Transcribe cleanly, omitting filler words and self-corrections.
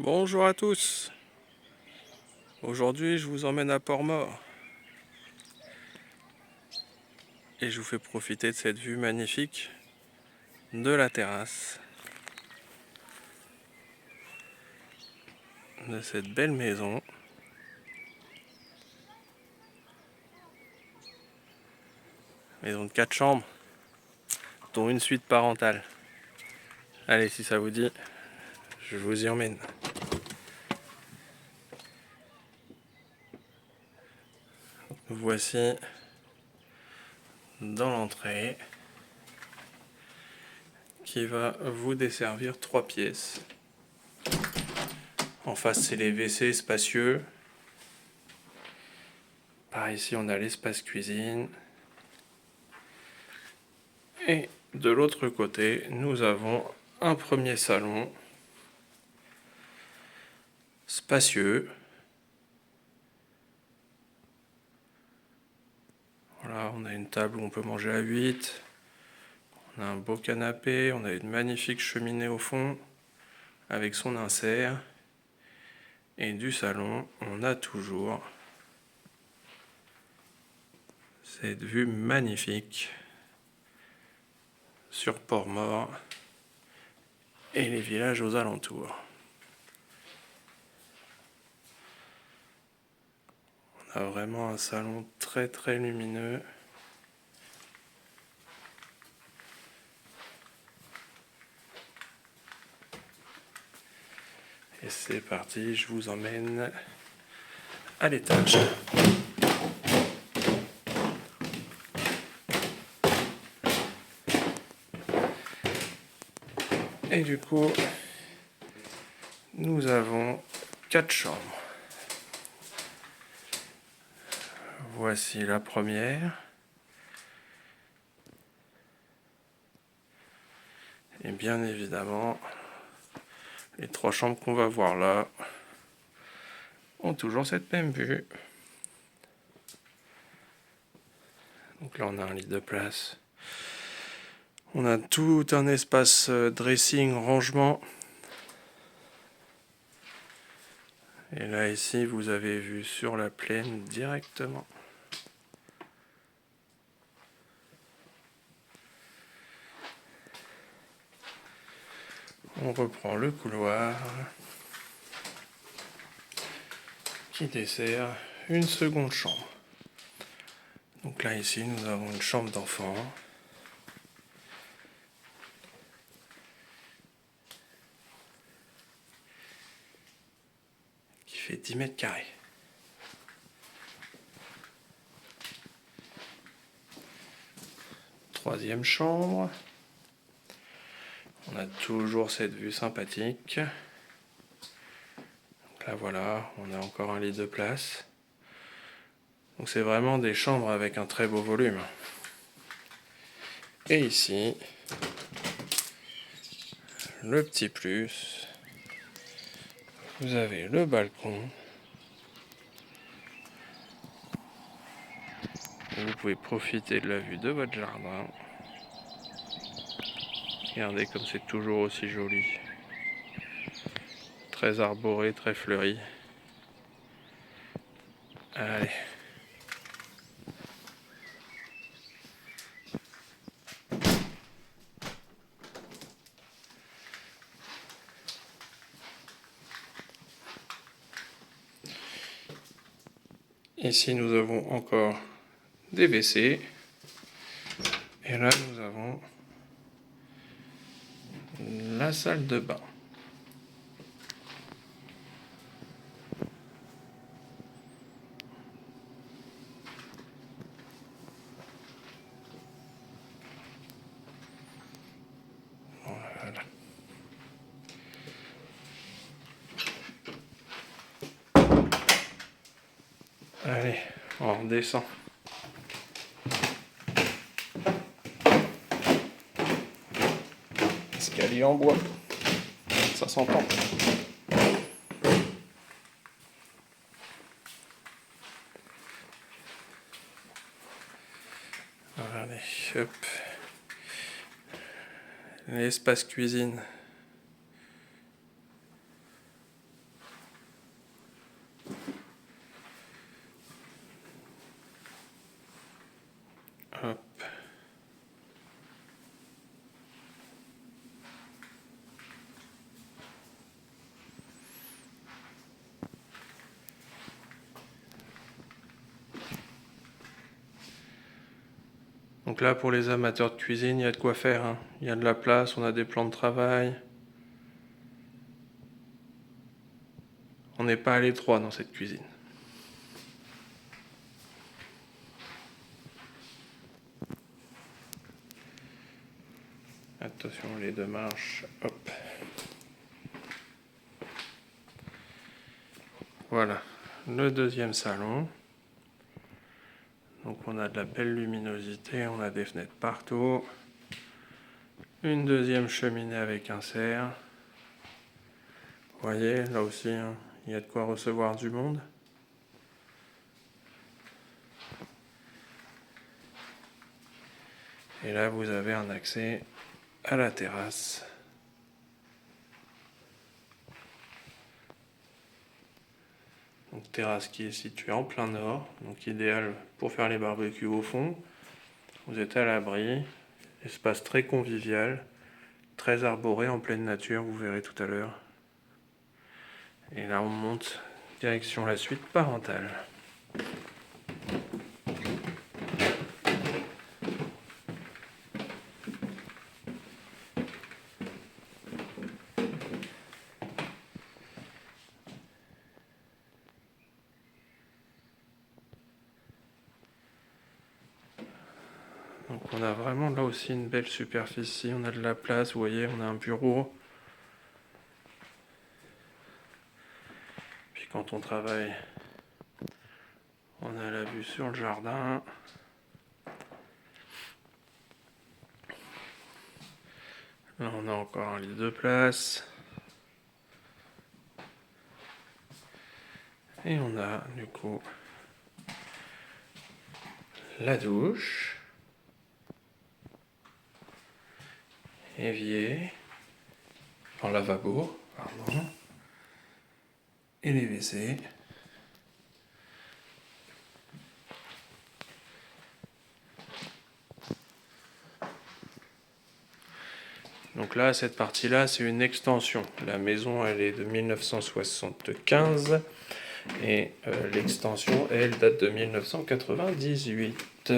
Bonjour à tous. Aujourd'hui, je vous emmène à Port-Mort et je vous fais profiter de cette vue magnifique de la terrasse de cette belle maison. Maison de 4 chambres, dont une suite parentale. Allez, si ça vous dit, je vous y emmène. Nous voici dans l'entrée qui va vous desservir 3 pièces. En face, c'est les WC spacieux. Par ici, on a l'espace cuisine. Et de l'autre côté, nous avons un premier salon spacieux. Voilà, on a une table où on peut manger à 8. On a un beau canapé, on a une magnifique cheminée au fond avec son insert. Et du salon, on a toujours cette vue magnifique sur Port-Mort et les villages aux alentours. On a vraiment un salon très très lumineux. Et c'est parti, je vous emmène à l'étage. Et du coup, nous avons 4 chambres. Voici la première. Et bien évidemment, les 3 chambres qu'on va voir là ont toujours cette même vue. Donc là, on a un lit de place. On a tout un espace dressing, rangement. Et là, ici, vous avez vue sur la plaine directement. On reprend le couloir qui dessert une seconde chambre. Donc là, ici, nous avons une chambre d'enfant. Qui fait 10 mètres carrés. Troisième chambre. On a toujours cette vue sympathique. Donc là, voilà, on a encore un lit de place. Donc c'est vraiment des chambres avec un très beau volume. Et ici, le petit plus, vous avez le balcon. Vous pouvez profiter de la vue de votre jardin. Regardez comme c'est toujours aussi joli. Très arboré, très fleuri. Allez. Ici, nous avons encore des WC. Et là, nous avons la salle de bain. Voilà. Allez, on redescend. Escalier en bois. Ça s'entend. Allez, hop. L'espace cuisine. Donc là, pour les amateurs de cuisine, il y a de quoi faire, hein. Il y a de la place, on a des plans de travail. On n'est pas à l'étroit dans cette cuisine. Attention, les 2 marches, hop. Voilà, le deuxième salon. Donc on a de la belle luminosité, on a des fenêtres partout. Une deuxième cheminée avec insert. Vous voyez, là aussi, hein, il y a de quoi recevoir du monde. Et là, vous avez un accès à la terrasse. Donc, terrasse qui est située en plein nord, donc idéal pour faire les barbecues au fond. Vous êtes à l'abri, espace très convivial, très arboré en pleine nature, vous verrez tout à l'heure. Et là, on monte direction la suite parentale. Donc on a vraiment là aussi une belle superficie, on a de la place, vous voyez, on a un bureau. Puis quand on travaille, on a la vue sur le jardin. Là on a encore un lit de place. Et on a du coup la douche, évier, enfin lavabo, pardon, et les WC. Donc là, cette partie-là, c'est une extension. La maison, elle est de 1975 et l'extension, elle, date de 1998.